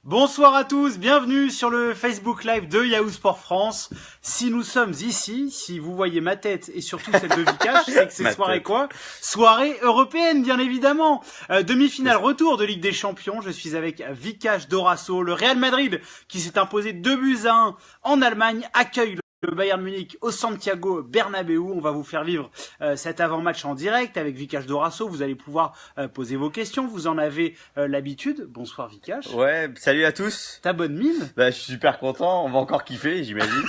Bonsoir à tous, bienvenue sur le Facebook Live de Yahoo Sport France. Si nous sommes ici, si vous voyez ma tête et surtout celle de Vikash, c'est que c'est soirée quoi? Soirée européenne, bien évidemment. Demi-finale retour de Ligue des Champions. Je suis avec Vikash Dorasso. Le Real Madrid, qui s'est imposé 2-1 en Allemagne, accueille le Bayern Munich au Santiago Bernabéu. On va vous faire vivre cet avant-match en direct avec Vikash Dorasso. Vous allez pouvoir poser vos questions. Vous en avez l'habitude. Bonsoir Vikash. Ouais, salut à tous. Ta bonne mine. Bah, je suis super content. On va encore kiffer, j'imagine.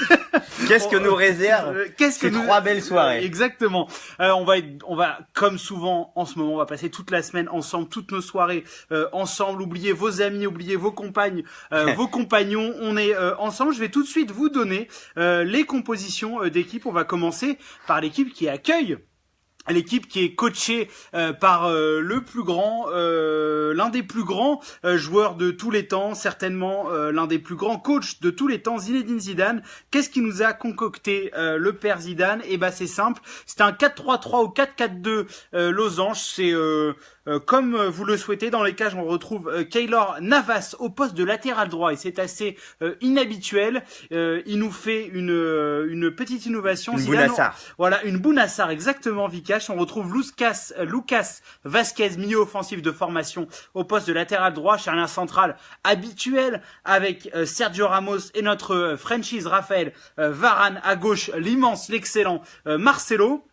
Qu'est-ce que nous réserve ces trois belles soirées? Exactement. On va, comme souvent en ce moment, on va passer toute la semaine ensemble, toutes nos soirées ensemble. Oubliez vos amis, oubliez vos compagnes, vos compagnons. On est ensemble. Je vais tout de suite vous donner les compositions d'équipe. On va commencer par l'équipe qui accueille. L'équipe qui est coachée par le plus grand, l'un des plus grands joueurs de tous les temps, certainement l'un des plus grands coachs de tous les temps, Zinedine Zidane. Qu'est-ce qui nous a concocté le père Zidane? Eh ben c'est simple, c'est un 4-3-3 ou 4-4-2 losange. C'est comme vous le souhaitez. Dans les cages, on retrouve Keylor Navas au poste de latéral droit et c'est assez inhabituel. Il nous fait une petite innovation. Une Bounassar. Voilà, une Bounassar, exactement, Vikash. On retrouve Lucas Vasquez, milieu offensif de formation au poste de latéral droit, charnière centrale habituel avec Sergio Ramos et notre franchise Raphaël Varane à gauche, l'immense, l'excellent Marcelo.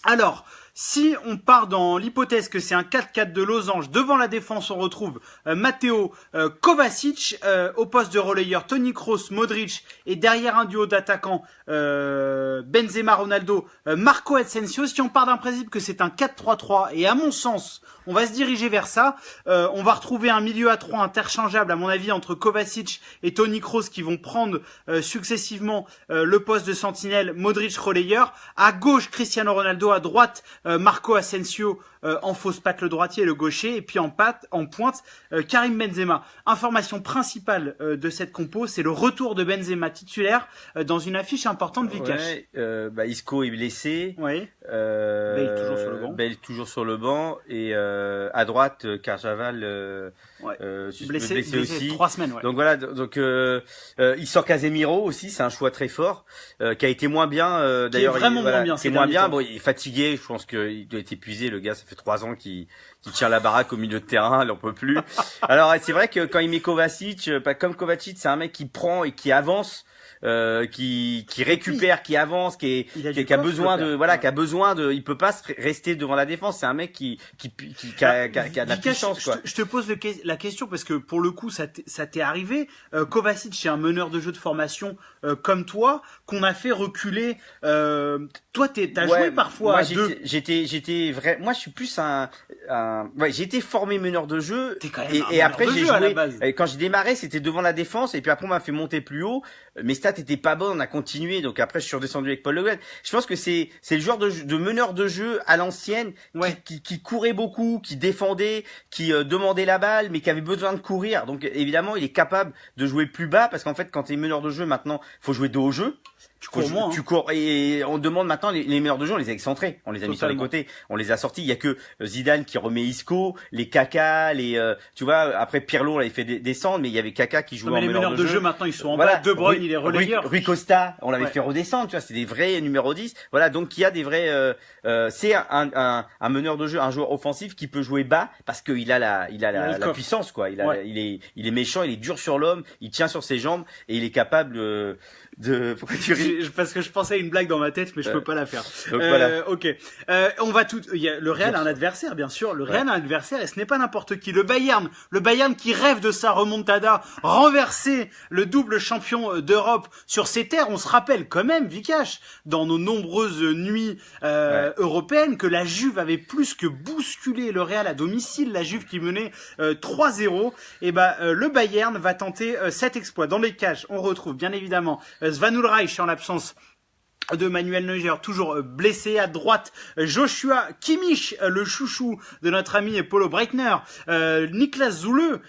Alors, si on part dans l'hypothèse que c'est un 4-4 de losange, devant la défense, on retrouve Matteo Kovacic, au poste de relayeur Toni Kroos, Modric, et derrière un duo d'attaquants Benzema, Ronaldo, Marco Asensio. Si on part d'un principe que c'est un 4-3-3, et à mon sens, on va se diriger vers ça, on va retrouver un milieu à 3 interchangeable, à mon avis, entre Kovacic et Toni Kroos qui vont prendre successivement le poste de sentinelle, Modric relayeur, à gauche Cristiano Ronaldo, à droite Marco Asensio en fausse patte le droitier et le gaucher, et puis en pointe Karim Benzema. Information principale de cette compo, c'est le retour de Benzema titulaire dans une affiche importante, Vikash. Ouais, Isco est blessé. Oui. Bale toujours sur le banc. Bale toujours sur le banc, et à droite Carjaval blessé aussi. 3 semaines. Ouais. Donc voilà, il sort Casemiro aussi, c'est un choix très fort qui a été moins bien. D'ailleurs, moins bien. C'est moins bien. Bon, il est fatigué. Je pense qu'il doit être épuisé. Le gars, ça fait 3 ans qu'il tient la baraque au milieu de terrain, il en peut plus. Alors c'est vrai que quand il met Kovacic, comme Kovacic, c'est un mec qui prend et qui avance. Qui récupère, qui avance, qui a besoin de, il peut pas rester devant la défense. C'est un mec qui a de la puissance, quoi. Je te pose la question parce que pour le coup, ça t'est arrivé. Kovacic, c'est un meneur de jeu de formation comme toi, qu'on a fait reculer. Toi, t'as joué parfois. Moi, j'étais vrai. Moi, je suis plus j'ai été formé meneur de jeu. Et après, j'ai joué. Quand j'ai démarré, c'était devant la défense, et puis après, on m'a fait monter plus haut. Mes stats étaient pas bonnes, on a continué, donc après je suis redescendu avec Paul Le Guen. Je pense que c'est le genre de meneur de jeu à l'ancienne, qui courait beaucoup, qui défendait, qui demandait la balle, mais qui avait besoin de courir. Donc évidemment, il est capable de jouer plus bas, parce qu'en fait, quand t'es meneur de jeu maintenant, faut jouer dos au jeu. Tu cours, et on demande maintenant les meneurs de jeu, on les a excentrés, on les a mis sur les côtés, on les a sortis. Il y a que Zidane qui remet Isco, les Kaka, tu vois, après Pirlo, là, il fait descendre, mais il y avait Kaka qui jouait en meneur de jeu. Les meneurs de jeu maintenant, ils sont en bas. De Bruyne, il est relayeur. Rui Costa, on l'avait fait redescendre, tu vois, c'est des vrais numéros 10. Voilà, donc il y a des vrais, c'est un meneur de jeu, un joueur offensif qui peut jouer bas parce qu'il a la puissance, quoi. Il est méchant, il est dur sur l'homme, il tient sur ses jambes, et il est capable pourquoi tu ris? Parce que je pensais à une blague dans ma tête, mais je peux pas la faire. Donc voilà. Ok. On va le Real a un adversaire, bien sûr. Le Real a un adversaire, et ce n'est pas n'importe qui. Le Bayern qui rêve de sa remontada, renverser le double champion d'Europe sur ses terres. On se rappelle quand même, Vikash, dans nos nombreuses nuits européennes, que la Juve avait plus que bousculé le Real à domicile. La Juve qui menait 3-0. Et le Bayern va tenter cet exploit. Dans les cages, on retrouve bien évidemment Svan Ulreich en l'absence de Manuel Neuer, toujours blessé. À droite, Joshua Kimmich, le chouchou de notre ami Paulo Breitner, Niklas Zule,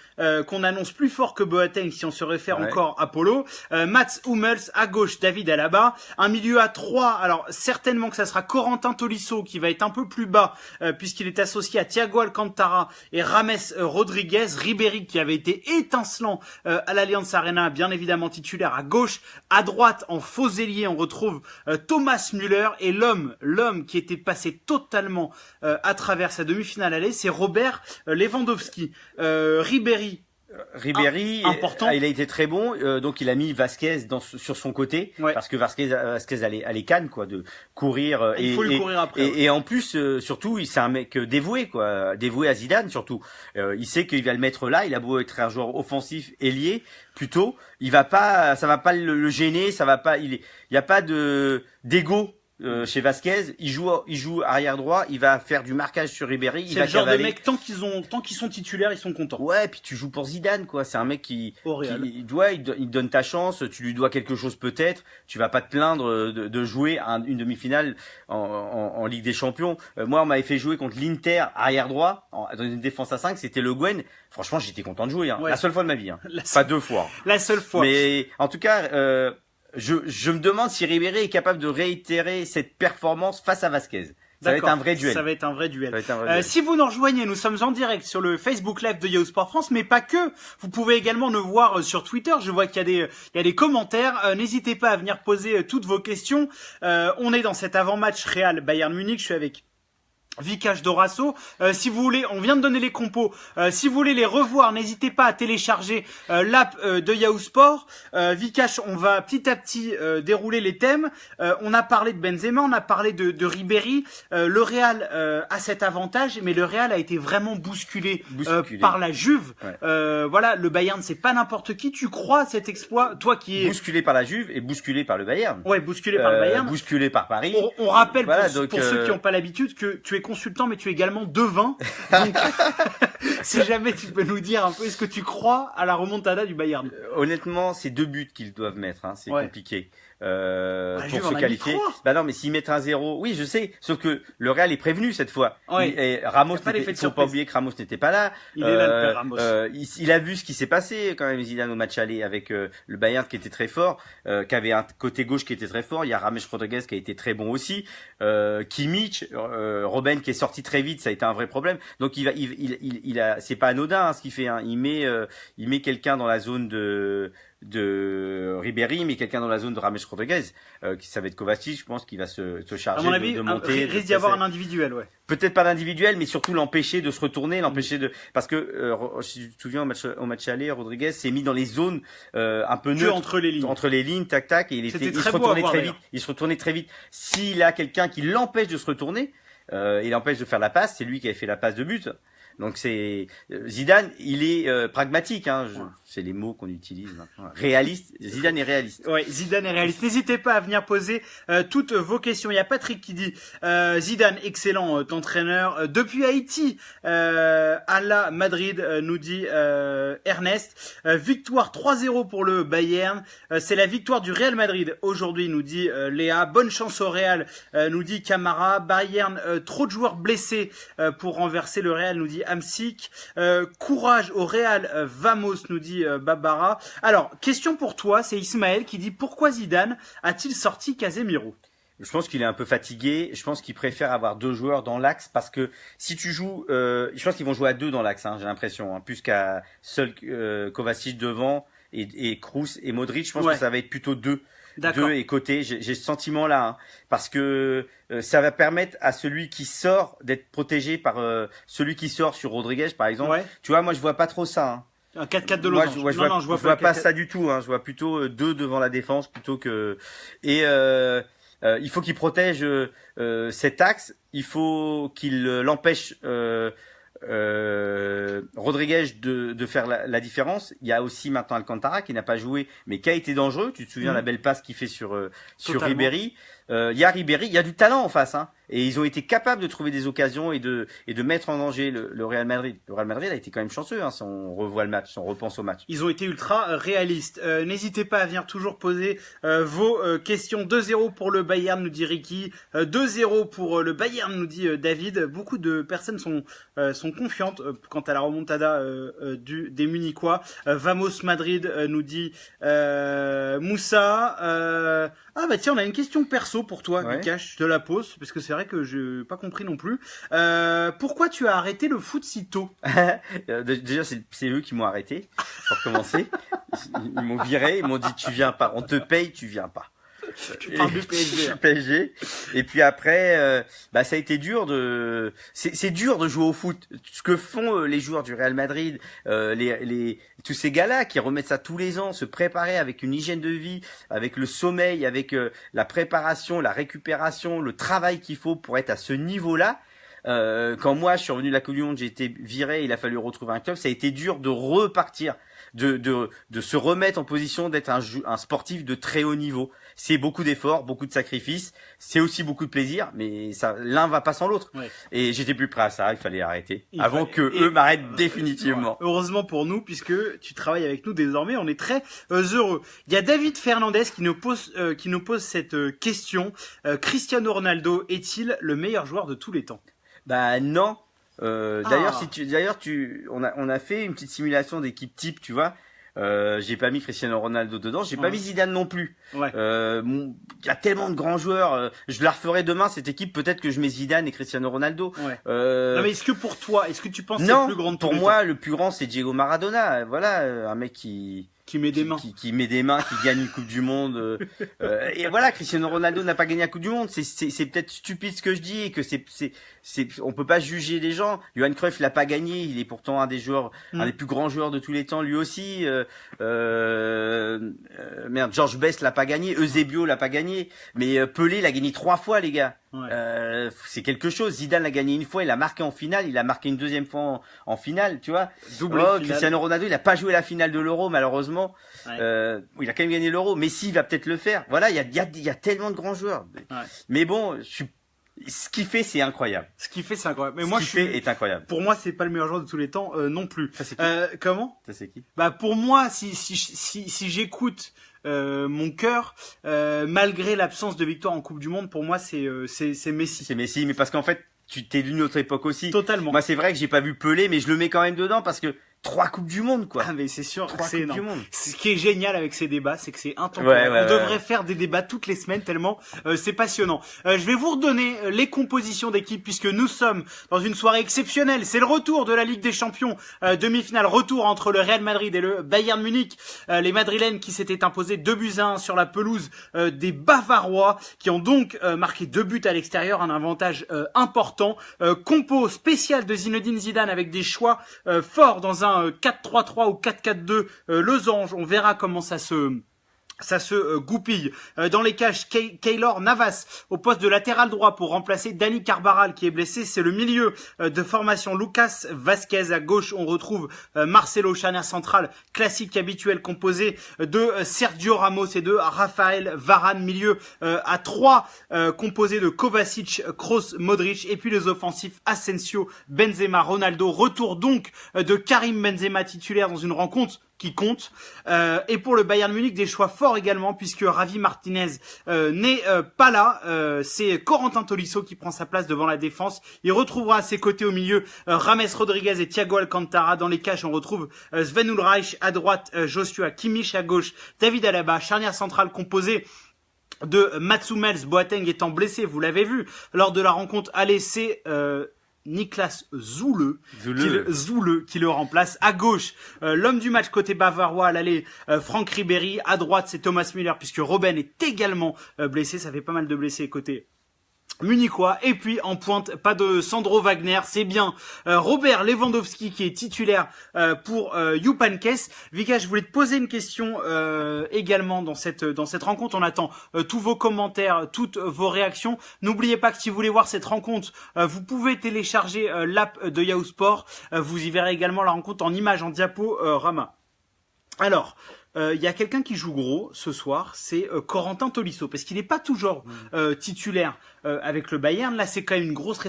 qu'on annonce plus fort que Boateng si on se réfère encore à Paulo, Mats Hummels, à gauche David Alaba, un milieu à 3, alors certainement que ça sera Corentin Tolisso qui va être un peu plus bas puisqu'il est associé à Thiago Alcantara et Rames Rodriguez, Ribéry qui avait été étincelant à l'Allianz Arena, bien évidemment titulaire à gauche. À droite, en faux ailier, on retrouve Thomas Müller, et l'homme qui était passé totalement à travers sa demi-finale aller, c'est Robert Lewandowski. Ribéry, important. Il a été très bon, donc il a mis Vasquez sur son côté, parce que Vasquez allait canne quoi, de courir. Il faut lui courir après. Et en plus, surtout, c'est un mec dévoué quoi, dévoué à Zidane surtout. Il sait qu'il va le mettre là. Il a beau être un joueur offensif ailier, plutôt, ça va pas le gêner, ça va pas. Il y a pas d'ego. Chez Vasquez, il joue arrière droit, il va faire du marquage sur Ribéry, c'est le genre de mec tant qu'ils sont titulaires, ils sont contents. Ouais, puis tu joues pour Zidane quoi, c'est un mec qui il donne ta chance, tu lui dois quelque chose peut-être, tu vas pas te plaindre de jouer une demi-finale en Ligue des Champions. Moi on m'avait fait jouer contre l'Inter arrière droit dans une défense à 5, c'était Le Guen. Franchement, j'étais content de jouer la seule fois de ma vie pas 2 fois. La seule fois. Mais en tout cas je me demande si Ribéry est capable de réitérer cette performance face à Vasquez. Ça va être un vrai duel. Ça va être un vrai duel. Si vous nous rejoignez, nous sommes en direct sur le Facebook Live de Yahoo Sport France, mais pas que. Vous pouvez également nous voir sur Twitter. Je vois qu'il y a des commentaires. N'hésitez pas à venir poser toutes vos questions. On est dans cet avant-match Real Bayern Munich. Je suis avec Vikash Dorasso. Si vous voulez, on vient de donner les compos. Si vous voulez les revoir, n'hésitez pas à télécharger l'app de Yahoo Sport. Vikash, on va petit à petit dérouler les thèmes. On a parlé de Benzema, on a parlé de Ribéry. Le Real a cet avantage, mais le Real a été vraiment bousculé. Par la Juve. Voilà, le Bayern, c'est pas n'importe qui. Tu crois à cet exploit, toi qui es bousculé par la Juve et bousculé par le Bayern. Ouais, bousculé par le Bayern. Bousculé par Paris. On rappelle pour ceux qui n'ont pas l'habitude que tu es consultant, mais tu es également devin. Donc, si jamais tu peux nous dire un peu, est-ce que tu crois à la remontada du Bayern? Honnêtement, c'est 2 buts qu'ils doivent mettre. C'est compliqué. Pour se qualifier. Non, mais s'ils mettent un 0, oui, je sais. Sauf que le Real est prévenu cette fois. Et Ramos, faut pas oublier que Ramos n'était pas là. Il est là, le père Ramos. Il a vu ce qui s'est passé quand même, Zidane, au match aller avec le Bayern qui était très fort, qui avait un côté gauche qui était très fort. Il y a Rames Rodriguez qui a été très bon aussi. Kimmich, Robben qui est sorti très vite, ça a été un vrai problème. Donc c'est pas anodin ce qu'il fait. Il met quelqu'un dans la zone de Ribéry, mais quelqu'un dans la zone de Rames Rodriguez, qui ça va être Kovacic, je pense qu'il va se charger de monter. Il risque d'y avoir un individuel, Peut-être pas l'individuel, mais surtout l'empêcher de se retourner, parce que si tu te souviens au match aller, Rodriguez s'est mis dans les zones un peu neutres entre les lignes, tac tac, et il se retournait très vite. Il se retournait très vite. S'il a quelqu'un qui l'empêche de se retourner, il l'empêche de faire la passe, c'est lui qui avait fait la passe de but. Donc c'est Zidane, il est pragmatique, c'est les mots qu'on utilise maintenant. Réaliste, Zidane est réaliste. Ouais, Zidane est réaliste. N'hésitez pas à venir poser toutes vos questions. Il y a Patrick qui dit Zidane, excellent entraîneur depuis Haïti à la Madrid, nous dit Ernest. Victoire 3-0 pour le Bayern. C'est la victoire du Real Madrid aujourd'hui, nous dit Léa. Bonne chance au Real, nous dit Camara. Bayern, trop de joueurs blessés pour renverser le Real, nous dit Amsic. Courage au Real, vamos, nous dit Babara. Alors, question pour toi, c'est Ismaël qui dit pourquoi Zidane a-t-il sorti Casemiro? Je pense qu'il est un peu fatigué. Je pense qu'il préfère avoir 2 joueurs dans l'axe parce que si tu joues, je pense qu'ils vont jouer à 2 dans l'axe. J'ai l'impression, plus qu'à seul Kovacic devant et Kroos et Modric. Je pense que ça va être plutôt 2. D'accord. 2 et côté. J'ai ce sentiment là, parce que ça va permettre à celui qui sort d'être protégé par celui qui sort sur Rodriguez par exemple. Ouais. Tu vois, moi je vois pas trop ça. Un 4-4 de losange. Moi, je vois pas ça du tout. Je vois plutôt 2 devant la défense plutôt que. Et il faut qu'il protège cet axe. Il faut qu'il l'empêche Rodriguez de faire la différence. Il y a aussi maintenant Alcantara qui n'a pas joué mais qui a été dangereux. Tu te souviens la belle passe qu'il fait sur Ribéry. il y a Ribéry, il y a du talent en face, hein. Et ils ont été capables de trouver des occasions et de mettre en danger le Real Madrid. Le Real Madrid a été quand même chanceux, hein, si on revoit le match, si on repense au match. Ils ont été ultra réalistes. N'hésitez pas à venir toujours poser vos questions. 2-0 pour le Bayern, nous dit Ricky. 2-0 pour le Bayern, nous dit David. Beaucoup de personnes sont confiantes quant à la remontada des Munichois. Vamos Madrid, nous dit Moussa. Ah bah tiens, on a une question perso pour toi, Vikash, je te la pose, parce que c'est vrai que je n'ai pas compris non plus. Pourquoi tu as arrêté le foot si tôt? Déjà, c'est eux qui m'ont arrêté, pour commencer. Ils m'ont viré, ils m'ont dit tu viens pas, on te paye, tu viens pas. Tu parles du PSG. PSG. Et puis après, ça a été dur c'est dur de jouer au foot. Ce que font les joueurs du Real Madrid, tous ces gars-là qui remettent ça tous les ans, se préparer avec une hygiène de vie, avec le sommeil, avec la préparation, la récupération, le travail qu'il faut pour être à ce niveau-là. Quand moi je suis revenu de la Coupe du Monde, j'ai été viré, il a fallu retrouver un club, ça a été dur de repartir, de se remettre en position d'être un sportif de très haut niveau. C'est beaucoup d'efforts, beaucoup de sacrifices, c'est aussi beaucoup de plaisir, mais ça, l'un va pas sans l'autre. Ouais. Et j'étais plus prêt à ça, il fallait arrêter avant que eux m'arrêtent définitivement. Heureusement pour nous, puisque tu travailles avec nous désormais, on est très heureux. Il y a David Fernandez qui nous pose cette question. Cristiano Ronaldo est-il le meilleur joueur de tous les temps? Bah non. D'ailleurs, on a fait une petite simulation d'équipe type, tu vois. J'ai pas mis Cristiano Ronaldo dedans, j'ai pas mis Zidane non plus. Ouais. Y a tellement de grands joueurs. Je la referai demain cette équipe. Peut-être que je mets Zidane et Cristiano Ronaldo. Ouais. Non mais est-ce que pour toi, est-ce que tu penses que c'est le plus grand de tous les temps? Pour moi, le plus grand c'est Diego Maradona. Voilà, un mec qui met des mains, qui met des mains, qui gagne une Coupe du Monde. Et voilà, Cristiano Ronaldo n'a pas gagné la Coupe du Monde. C'est peut-être stupide ce que je dis et que on peut pas juger les gens. Johan Cruyff l'a pas gagné, il est pourtant un des plus grands joueurs de tous les temps, lui aussi. George Best l'a pas gagné, Eusebio l'a pas gagné, mais Pelé l'a gagné 3 fois, les gars. Ouais. C'est quelque chose. Zidane l'a gagné une fois, il a marqué en finale, il a marqué une deuxième fois en finale, tu vois. Cristiano Ronaldo, il a pas joué la finale de l'Euro, malheureusement. Ouais. Il a quand même gagné l'Euro. Messi va peut-être le faire. Voilà, il y a tellement de grands joueurs. Ouais. Mais bon, ce qu'il fait, c'est incroyable. Ce qu'il fait, c'est incroyable. Mais ce qu'il fait est incroyable. Pour moi, c'est pas le meilleur joueur de tous les temps, non plus. Ça c'est qui? Comment? Ça c'est qui? Bah pour moi, si j'écoute mon cœur, malgré l'absence de victoire en Coupe du Monde, pour moi c'est Messi. C'est Messi, mais parce qu'en fait, tu t'es d'une autre époque aussi. Totalement. Moi, c'est vrai que j'ai pas vu Pelé, mais je le mets quand même dedans parce que 3 Coupes du Monde, quoi. Ah, mais c'est sûr, 3 c'est Coupes du Monde. Ce qui est génial avec ces débats, c'est que c'est intemporel. On devrait faire des débats toutes les semaines tellement c'est passionnant. Je vais vous redonner les compositions d'équipe puisque nous sommes dans une soirée exceptionnelle. C'est le retour de la Ligue des Champions, demi-finale retour entre le Real Madrid et le Bayern Munich. Les Madrilènes qui s'étaient imposés 2-1 sur la pelouse des Bavarois qui ont donc marqué 2 buts à l'extérieur, un avantage important. Compo spécial de Zinedine Zidane avec des choix forts dans un 4-3-3 ou 4-4-2 losange. On verra comment ça se goupille. Dans les cages, Keylor Navas au poste de latéral droit pour remplacer Dani Carvajal qui est blessé. C'est le milieu de formation. Lucas Vazquez à gauche. On retrouve Marcelo, charnière centrale classique habituel composé de Sergio Ramos et de Raphaël Varane. Milieu à 3 composé de Kovacic, Kroos, Modric et puis les offensifs Asensio, Benzema, Ronaldo. Retour donc de Karim Benzema titulaire dans une rencontre qui compte. Et pour le Bayern Munich, des choix forts également, puisque Javi Martinez n'est pas là. C'est Corentin Tolisso qui prend sa place devant la défense. Il retrouvera à ses côtés au milieu James Rodriguez et Thiago Alcantara. Dans les cages, on retrouve Sven Ulreich à droite, Joshua Kimmich à gauche, David Alaba, charnière centrale composée de Mats Hummels, Boateng étant blessé, vous l'avez vu, lors de la rencontre aller, c'est Niklas Zule qui le remplace. À gauche, l'homme du match côté bavarois à l'aller, Franck Ribéry. À droite, c'est Thomas Müller puisque Robben est également blessé. Ça fait pas mal de blessés côté munichois. Et puis en pointe, pas de Sandro Wagner, c'est bien Robert Lewandowski qui est titulaire pour Jupp Heynckes. Vika, je voulais te poser une question également dans cette rencontre. On attend tous vos commentaires, toutes vos réactions. N'oubliez pas que si vous voulez voir cette rencontre, vous pouvez télécharger l'app de Yahoo Sport. Vous y verrez également la rencontre en images, en diaporama. Alors, il y a quelqu'un qui joue gros ce soir, c'est Corentin Tolisso, parce qu'il n'est pas toujours titulaire avec le Bayern. Là, c'est quand même une grosse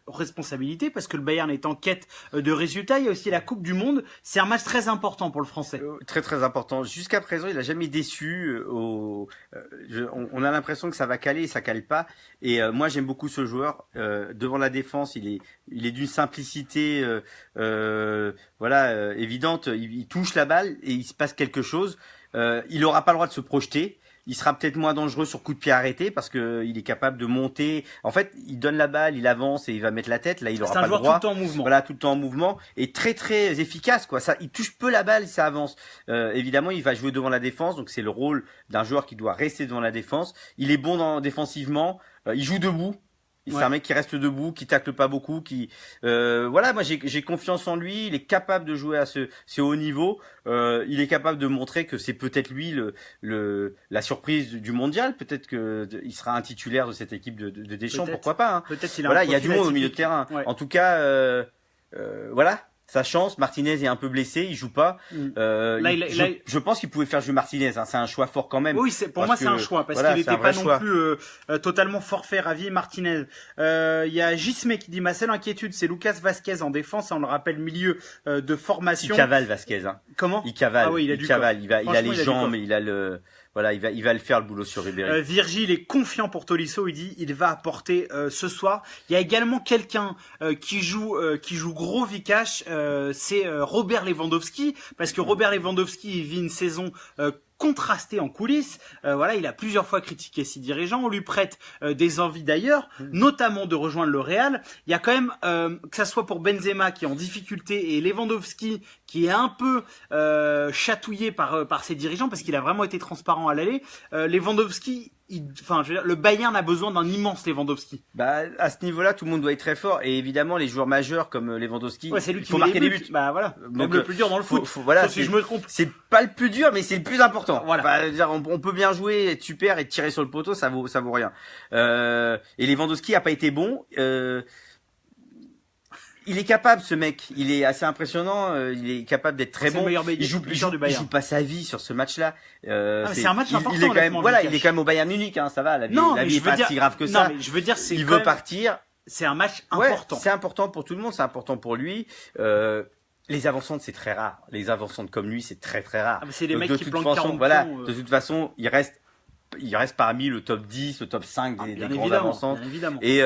responsabilité, parce que le Bayern est en quête de résultats. Il y a aussi la Coupe du Monde. C'est un match très important pour le Français. Très très important. Jusqu'à présent, il a jamais déçu. On a l'impression que ça va caler, et ça cale pas. Et moi, j'aime beaucoup ce joueur. Devant la défense, il est d'une simplicité évidente. Il touche la balle et il se passe quelque chose. Il n'aura pas le droit de se projeter. Il sera peut-être moins dangereux sur coup de pied arrêté parce que il est capable de monter. En fait, il donne la balle, il avance et il va mettre la tête. Là, il aura pas le droit. C'est un joueur tout le temps en mouvement. Voilà, tout le temps en mouvement et très très efficace quoi. Ça, il touche peu la balle, ça avance. Évidemment, il va jouer devant la défense, donc c'est le rôle d'un joueur qui doit rester devant la défense. Il est bon défensivement. Il joue debout. C'est un mec qui reste debout, qui tacle pas beaucoup, moi j'ai confiance en lui, il est capable de jouer à ce haut niveau, il est capable de montrer que c'est peut-être lui la surprise du mondial, peut-être que il sera un titulaire de cette équipe de Deschamps, pourquoi pas hein. Peut-être il a il y a du monde au milieu de terrain. Ouais. En tout cas sa chance, Martinez est un peu blessé, il joue pas. Je pense qu'il pouvait faire jouer Martinez. Hein. C'est un choix fort quand même. Oui, pour moi c'est un choix parce qu'il n'était pas non plus totalement forfait, ravi. Martinez. Il y a Gismé qui dit ma seule inquiétude, c'est Lucas Vazquez en défense. On le rappelle, milieu de formation. Il cavale Vazquez. Hein. Comment? Il cavale. Ah oui, il cavale. Il a les jambes, il a le. Voilà, il va le faire le boulot sur Ribéry. Virgile est confiant pour Tolisso, il dit il va apporter ce soir. Il y a également quelqu'un qui joue gros Vikash, c'est Robert Lewandowski, parce que Robert Lewandowski il vit une saison contrasté en coulisses. Il a plusieurs fois critiqué ses dirigeants. On lui prête des envies d'ailleurs, notamment de rejoindre le Real. Il y a quand même, que ça soit pour Benzema qui est en difficulté et Lewandowski qui est un peu chatouillé par ses dirigeants parce qu'il a vraiment été transparent à l'aller. Lewandowski, le Bayern a besoin d'un immense Lewandowski. À ce niveau-là, tout le monde doit être très fort. Et évidemment, les joueurs majeurs comme Lewandowski, c'est lui qui faut marquer des buts. Donc le plus dur dans le foot. Si je me trompe. C'est pas le plus dur, mais c'est le plus important. On peut bien jouer, être super et tirer sur le poteau, ça vaut rien. Et Lewandowski a pas été bon. Il est capable, ce mec. Il est assez impressionnant. Il est capable d'être très bon. Il joue pas sa vie sur ce match-là. C'est un match important. Il est quand même, il est quand même au Bayern Munich. Hein, ça va. La vie est pas si grave que ça. Non, mais je veux dire, il veut partir. C'est un match important. C'est important pour tout le monde. C'est important pour lui. Les avancantes, c'est très rare. Les avancantes comme lui, c'est très très rare. C'est des mecs qui planquent 40 points. De toute façon, il reste parmi le top 10, le top 5 des grands avancantes. Et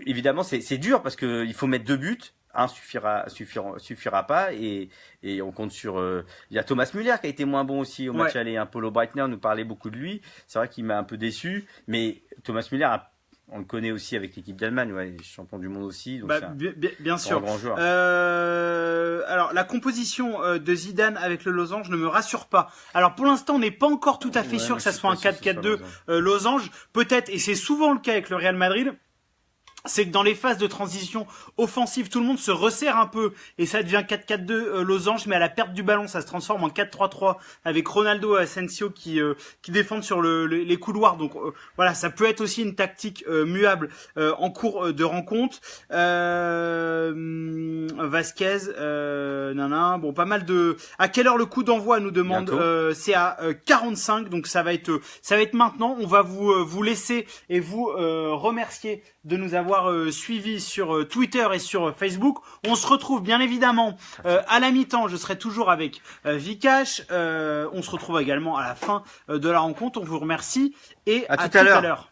évidemment, c'est dur parce que il faut mettre 2 buts. Un suffira pas et on compte sur. Il y a Thomas Müller qui a été moins bon aussi au match aller. Paulo Breitner nous parlait beaucoup de lui. C'est vrai qu'il m'a un peu déçu, mais Thomas Müller on le connaît aussi avec l'équipe d'Allemagne, champion du monde aussi. Donc bien sûr. Un grand joueur. Alors la composition de Zidane avec le losange ne me rassure pas. Alors pour l'instant, on n'est pas encore tout à fait sûr que ça soit un 4-4-2 losange. Peut-être, et c'est souvent le cas avec le Real Madrid. C'est que dans les phases de transition offensive, tout le monde se resserre un peu et ça devient 4-4-2 losange, mais à la perte du ballon, ça se transforme en 4-3-3 avec Ronaldo et Asensio qui défendent sur les couloirs. Donc ça peut être aussi une tactique muable en cours de rencontre. Vasquez, pas mal de. À quelle heure le coup d'envoi nous demande c'est à 45, donc ça va être maintenant. On va vous laisser et vous remercier de nous avoir suivis sur Twitter et sur Facebook. On se retrouve bien évidemment à la mi-temps. Je serai toujours avec Vikash. On se retrouve également à la fin de la rencontre. On vous remercie et à tout à l'heure.